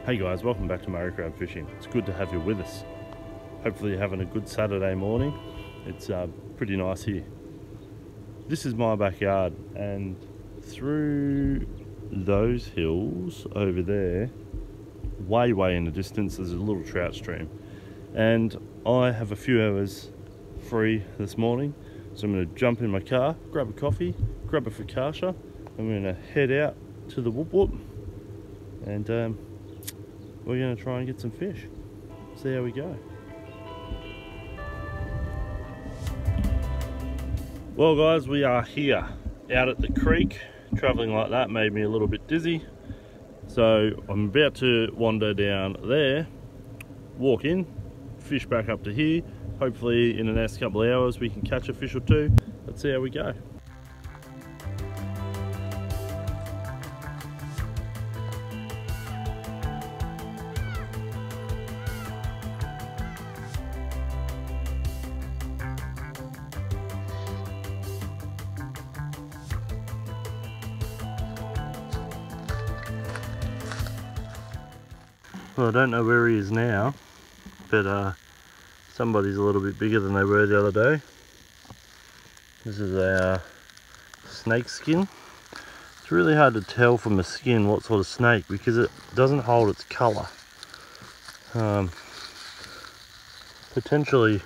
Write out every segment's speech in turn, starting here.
Hey guys, welcome back to Murray Crab Fishing. It's good to have you with us. Hopefully you're having a good Saturday morning. It's pretty nice here. This is my backyard, and through those hills over there, way in the distance, there's a little trout stream. And I have a few hours free this morning, so I'm going to jump in my car, grab a coffee, grab a focaccia. I'm going to head out to the whoop whoop, and we're going to try and get some fish. See how we go. Well guys, we are here out at the creek. Traveling like that made me a little bit dizzy, so I'm about to wander down there, walk in, fish back up to here. Hopefully in the next couple of hours we can catch a fish or two. Let's see how we go. Well, I don't know where he is now, but somebody's a little bit bigger than they were the other day. This is our snakeskin. It's really hard to tell from the skin what sort of snake because it doesn't hold its colour. Potentially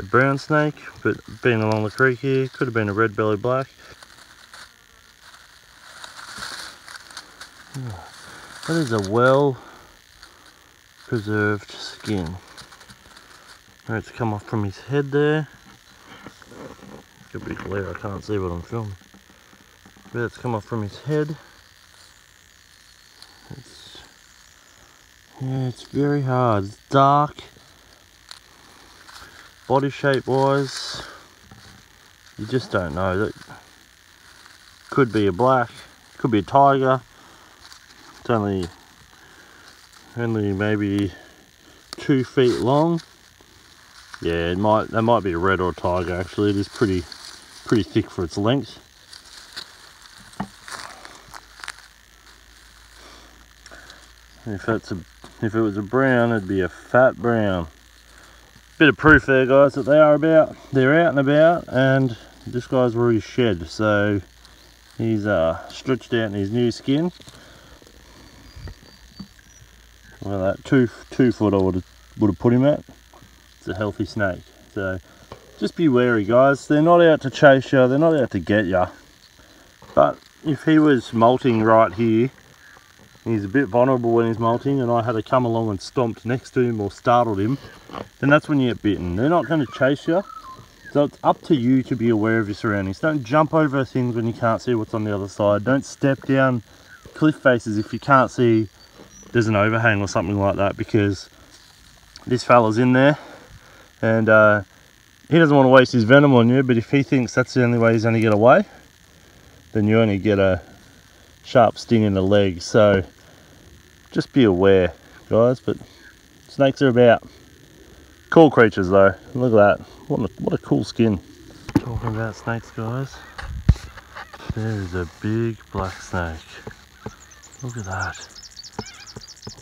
a brown snake, but being along the creek here, could have been a red belly black. That is a well preserved skin. Where it's come off from his head there. Could be clear, I can't see what I'm filming. But it's come off from his head. It's very hard. It's dark. Body shape wise, you just don't know. That could be a black, could be a tiger. It's only maybe 2 feet long. Yeah, that might be a red or a tiger. Actually, it is pretty thick for its length. If it was a brown, it'd be a fat brown. Bit of proof there, guys, that they're out and about, and this guy's already shed, so he's stretched out in his new skin. Well, that two foot I would have put him at. It's a healthy snake, so just be wary, guys. They're not out to chase you, they're not out to get you. But if he was molting right here, he's a bit vulnerable when he's molting, and I had to come along and stomped next to him or startled him, then that's when you get bitten. They're not going to chase you, so it's up to you to be aware of your surroundings. Don't jump over things when you can't see what's on the other side. Don't step down cliff faces if you can't see there's an overhang or something like that, because this fella's in there and he doesn't want to waste his venom on you, but if he thinks that's the only way he's going to get away, then you only get a sharp sting in the leg. So just be aware, guys. But snakes are about cool creatures though. Look at that, what a cool skin. Talking about snakes, guys, there is a big black snake. Look at that.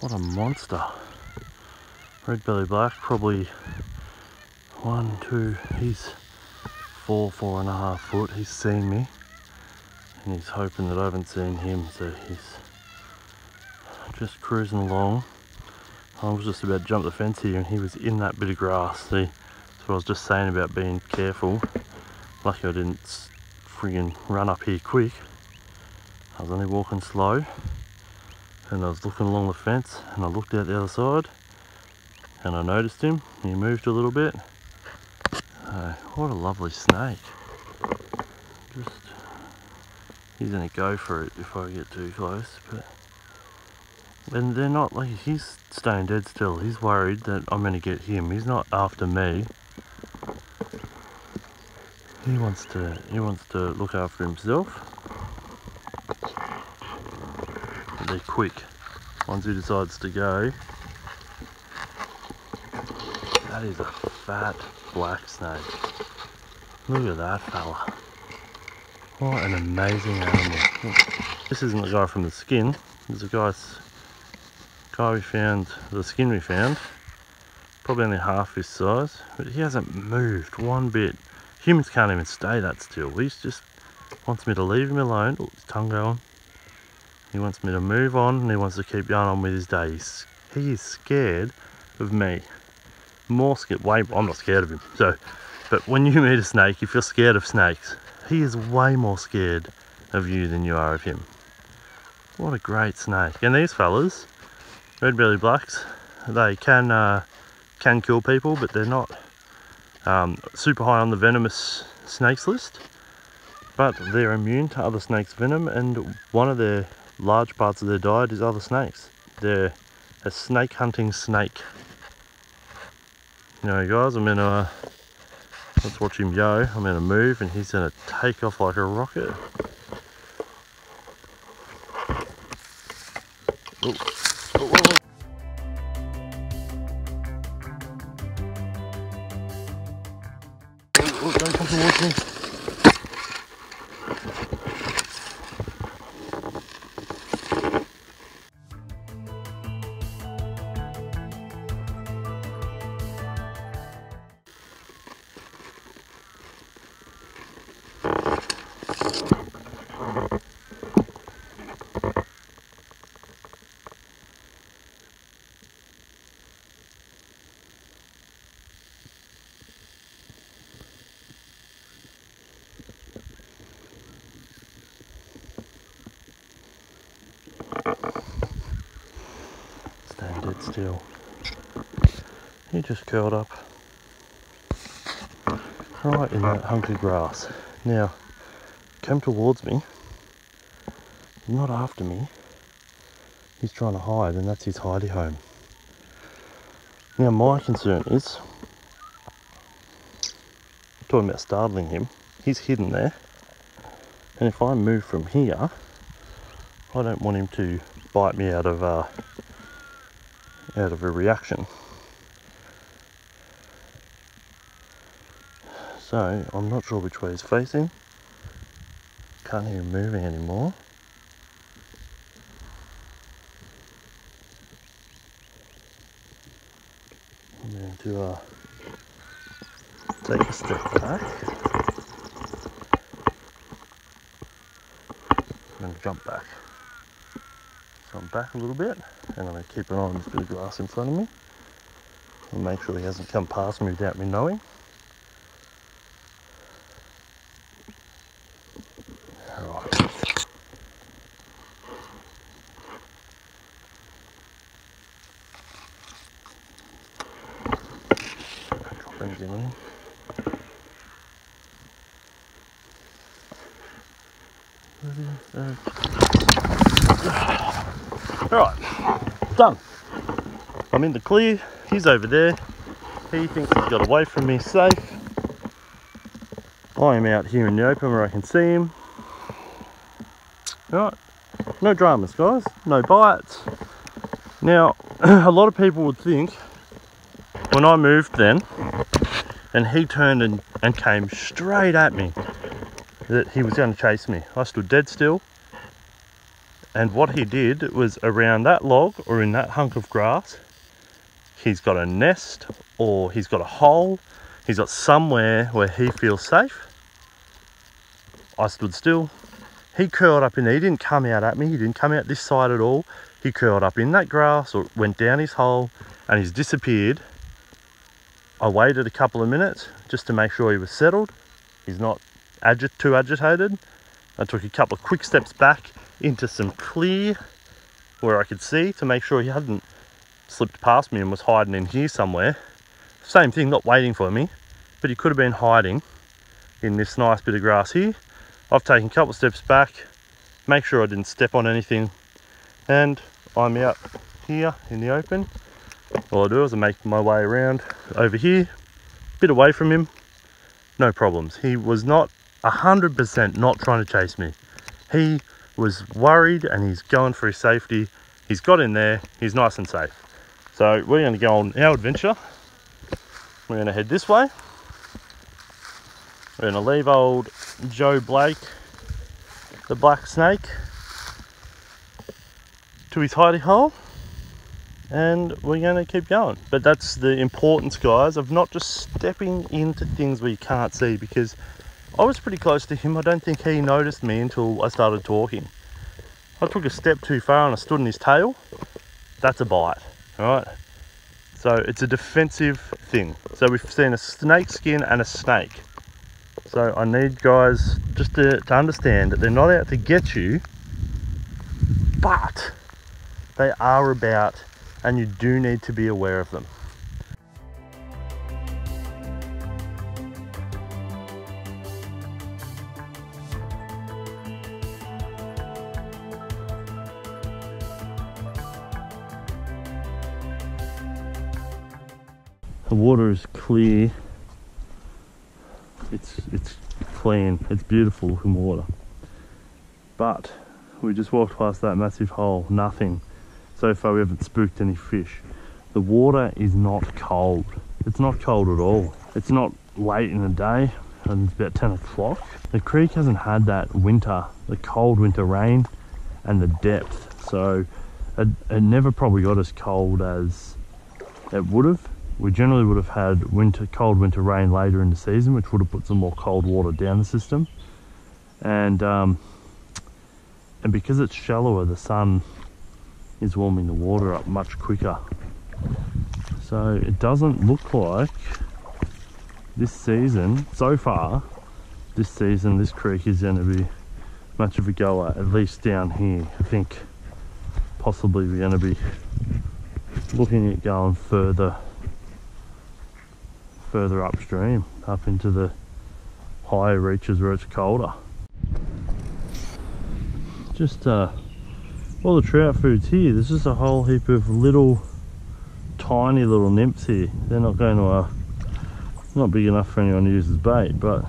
What a monster. Red belly black, probably 1, 2, he's 4.5 foot. He's seen me and he's hoping that I haven't seen him, so he's just cruising along. I was just about to jump the fence here and he was in that bit of grass. See, that's what I was just saying about being careful. Lucky I didn't friggin' run up here quick. I was only walking slow. And I was looking along the fence and I looked out the other side and I noticed him. He moved a little bit. What a lovely snake. He's gonna go for it if I get too close, and they're not, like, he's staying dead still. He's worried that I'm gonna get him. He's not after me. He wants to look after himself. They're quick. Once he decides to go, that is a fat black snake. Look at that fella. What an amazing animal. This isn't the guy from the skin. There's a guy we found, the skin we found. Probably only half his size, but he hasn't moved one bit. Humans can't even stay that still. He just wants me to leave him alone. Oh, his tongue going. He wants me to move on and he wants to keep going on with his day. He is scared of me. More scared, I'm not scared of him. So, but when you meet a snake, if you're scared of snakes, he is way more scared of you than you are of him. What a great snake. And these fellas, red-bellied blacks, they can kill people, but they're not super high on the venomous snakes list. But they're immune to other snakes' venom, and one of their large parts of their diet is other snakes. They're a snake hunting snake. Anyway guys, let's watch him go. I'm gonna move and he's gonna take off like a rocket. Oh. Oh. Oh, don't come towards me. Dead still. He just curled up right in that hunk of grass. Now, come towards me. He's not after me. He's trying to hide, and that's his hidey home. Now, my concern is, I'm talking about startling him. He's hidden there, and if I move from here, I don't want him to bite me out of a reaction. So I'm not sure which way he's facing. Can't hear him moving anymore. I'm going to take a step back. I'm going to jump back. So I'm back a little bit, and I'm going to keep an eye on this bit of grass in front of me and make sure he hasn't come past me without me knowing. Alright. Drop anything in. Alright, done. I'm in the clear, he's over there. He thinks he's got away from me safe. I am out here in the open where I can see him. Alright, no dramas guys, no bites. Now, a lot of people would think, when I moved then, and he turned and came straight at me, that he was going to chase me. I stood dead still. And what he did was around that log or in that hunk of grass, he's got a nest or he's got a hole. He's got somewhere where he feels safe. I stood still. He curled up in there. He didn't come out at me. He didn't come out this side at all. He curled up in that grass or went down his hole and he's disappeared. I waited a couple of minutes just to make sure he was settled. He's not too agitated. I took a couple of quick steps back into some clear where I could see to make sure he hadn't slipped past me and was hiding in here somewhere. Same thing, not waiting for me, but he could have been hiding in this nice bit of grass here. I've taken a couple of steps back, make sure I didn't step on anything, and I'm out here in the open. All I do is I make my way around over here, a bit away from him, no problems. He was not 100% not trying to chase me. He was worried and he's going for his safety. He's got in there, he's nice and safe. So we're going to go on our adventure. We're going to head this way. We're going to leave old Joe Blake, the black snake, to his hidey hole, and we're going to keep going. But that's the importance, guys, of not just stepping into things where you can't see, because I was pretty close to him. I don't think he noticed me until I started talking. I took a step too far and I stood in his tail. That's a bite, all right? So it's a defensive thing. So we've seen a snake skin and a snake. So I need guys just to understand that they're not out to get you, but they are about, and you do need to be aware of them. The water is clear. It's clean. It's beautiful looking water. But we just walked past that massive hole. Nothing. So far we haven't spooked any fish. The water is not cold. It's not cold at all. It's not late in the day, and it's about 10 o'clock. The creek hasn't had that winter, the cold winter rain and the depth. So it never probably got as cold as it would have. We generally would have had cold winter rain later in the season, which would have put some more cold water down the system. And because it's shallower, the sun is warming the water up much quicker. So it doesn't look like this season, so far, this season, this creek is going to be much of a goer, at least down here. I think possibly we're going to be looking at going further upstream, up into the higher reaches where it's colder. Just all the trout food's here. There's just a whole heap of tiny little nymphs here. They're not going to not big enough for anyone to use as bait, but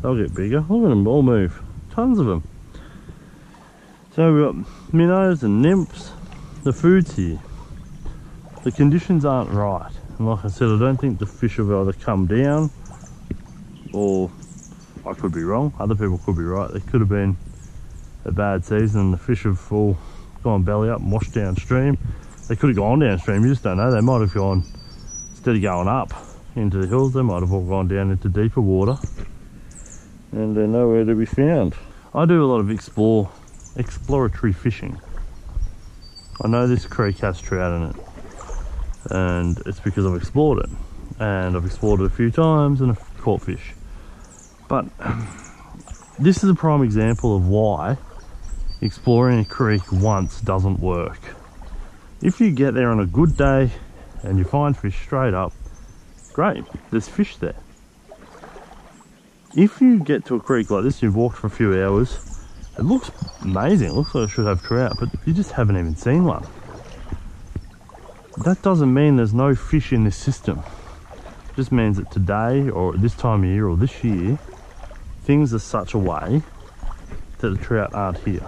they'll get bigger. Look at them all move, tons of them. So we've got minnows and nymphs. The food's here. The conditions aren't right. And like I said, I don't think the fish have either come down, or I could be wrong, other people could be right. There could have been a bad season and the fish have all gone belly up and washed downstream. They could have gone downstream, you just don't know. They might have gone, instead of going up into the hills, they might have all gone down into deeper water, and they're nowhere to be found. I do a lot of exploratory fishing. I know this creek has trout in it, and it's because I've explored it, and I've explored it a few times and I've caught fish. But this is a prime example of why exploring a creek once doesn't work. If you get there on a good day and you find fish straight up, great, there's fish there. If you get to a creek like this, you've walked for a few hours, it looks amazing, it looks like it should have trout, but you just haven't even seen one. That doesn't mean there's no fish in this system. It just means that today, or this time of year, or this year, things are such a way that the trout aren't here.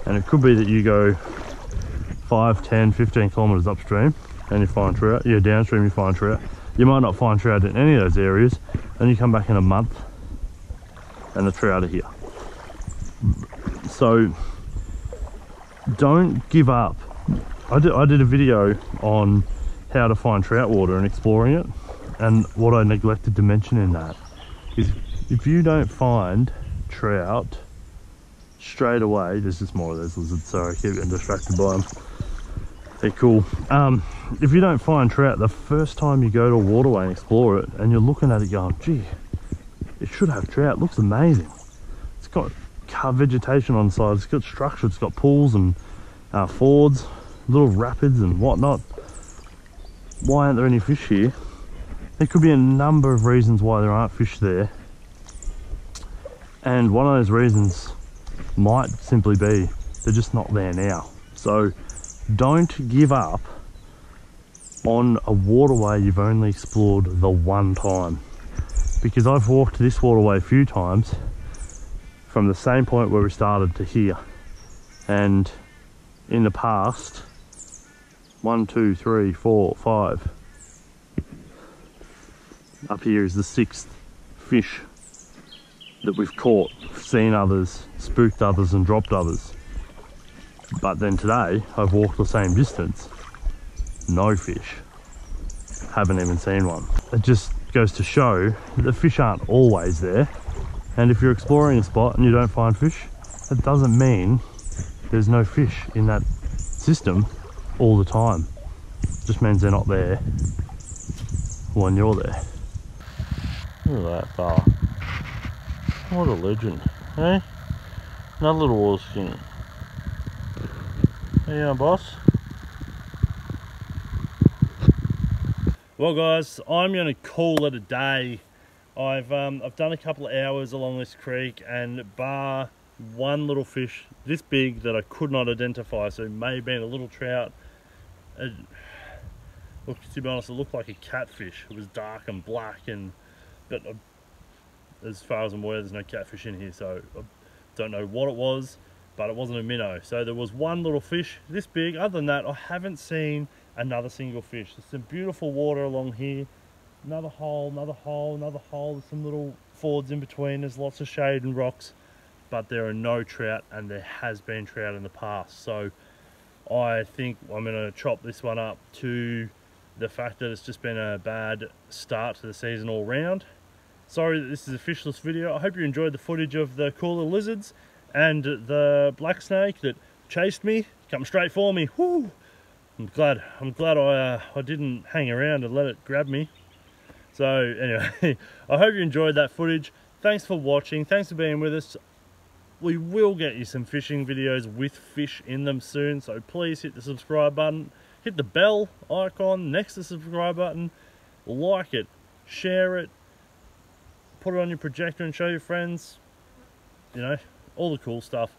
And it could be that you go 5, 10, 15 kilometers upstream and you find trout. Yeah, downstream you find trout. You might not find trout in any of those areas, and you come back in a month and the trout are here. So don't give up. I did a video on how to find trout water and exploring it, and what I neglected to mention in that is if you don't find trout straight away, there's just more of those lizards, sorry, I keep getting distracted by them. They're cool. If you don't find trout the first time you go to a waterway and explore it, and you're looking at it going, gee, it should have trout, it looks amazing. It's got vegetation on the side, it's got structure, it's got pools and fords, little rapids and whatnot. Why aren't there any fish here? There could be a number of reasons why there aren't fish there, and one of those reasons might simply be they're just not there now. So don't give up on a waterway you've only explored the one time, because I've walked this waterway a few times from the same point where we started to here, and in the past 1, 2, 3, 4, 5, up here is the 6th fish that we've caught, seen others, spooked others and dropped others. But then today, I've walked the same distance, no fish. Haven't even seen one. It just goes to show that the fish aren't always there. And if you're exploring a spot and you don't find fish, that doesn't mean there's no fish in that system all the time. It just means they're not there when you're there. Look at that fella. What a legend, eh? Another little water skin. How you going, boss? Well guys, I'm going to call it a day. I've done a couple of hours along this creek, and bar one little fish this big that I could not identify, so it may have been a little trout. Look, to be honest, it looked like a catfish. It was dark and black, but as far as I'm aware, there's no catfish in here, so I don't know what it was, but it wasn't a minnow. So there was one little fish this big. Other than that, I haven't seen another single fish. There's some beautiful water along here. Another hole, another hole, another hole. There's some little fords in between. There's lots of shade and rocks, but there are no trout, and there has been trout in the past. So I think I'm going to chop this one up to the fact that it's just been a bad start to the season all round. Sorry that this is a fishless video. I hope you enjoyed the footage of the cool little lizards and the black snake that chased me, come straight for me. Woo! I'm glad I didn't hang around and let it grab me. So anyway, I hope you enjoyed that footage. Thanks for watching. Thanks for being with us. We will get you some fishing videos with fish in them soon, so please hit the subscribe button, hit the bell icon next to the subscribe button, like it, share it, put it on your projector and show your friends, you know, all the cool stuff.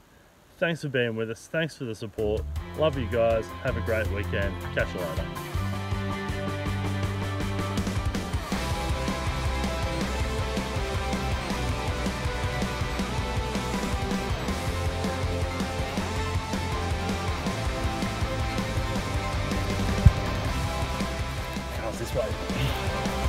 Thanks for being with us. Thanks for the support. Love you guys. Have a great weekend. Catch you later. How's this way?